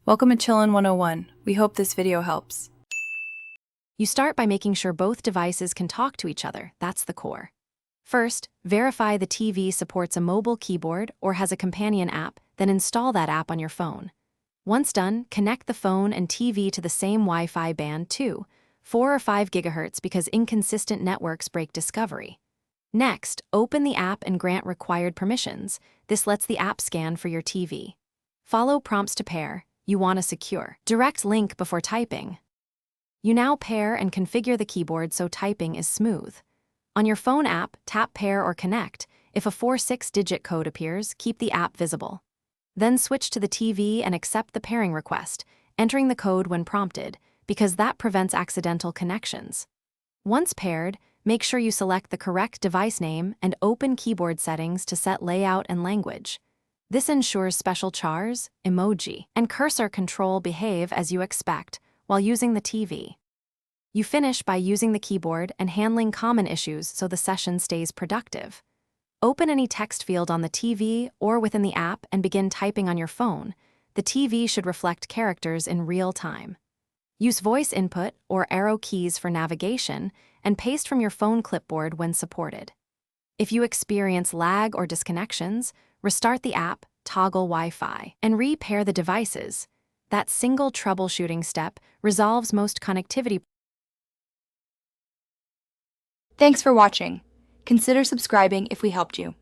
Welcome to Chillin' 101. We hope this video helps. You start by making sure both devices can talk to each other. That's the core. First, verify the TV supports a mobile keyboard or has a companion app, then install that app on your phone. Once done, connect the phone and TV to the same Wi-Fi band too, 4 or 5 GHz because inconsistent networks break discovery. Next, open the app and grant required permissions. This lets the app scan for your TV. Follow prompts to pair. You want a secure, direct link before typing. You now pair and configure the keyboard so typing is smooth. On your phone app, tap Pair or Connect. If a 4-6-digit code appears, keep the app visible. Then switch to the TV and accept the pairing request, entering the code when prompted, because that prevents accidental connections. Once paired, make sure you select the correct device name and open keyboard settings to set layout and language. This ensures special chars, emoji, and cursor control behave as you expect while using the TV. You finish by using the keyboard and handling common issues so the session stays productive. Open any text field on the TV or within the app and begin typing on your phone. The TV should reflect characters in real time. Use voice input or arrow keys for navigation and paste from your phone clipboard when supported. If you experience lag or disconnections, restart the app, toggle Wi-Fi, and repair the devices. That single troubleshooting step resolves most connectivity. Thanks for watching. Consider subscribing if we helped you.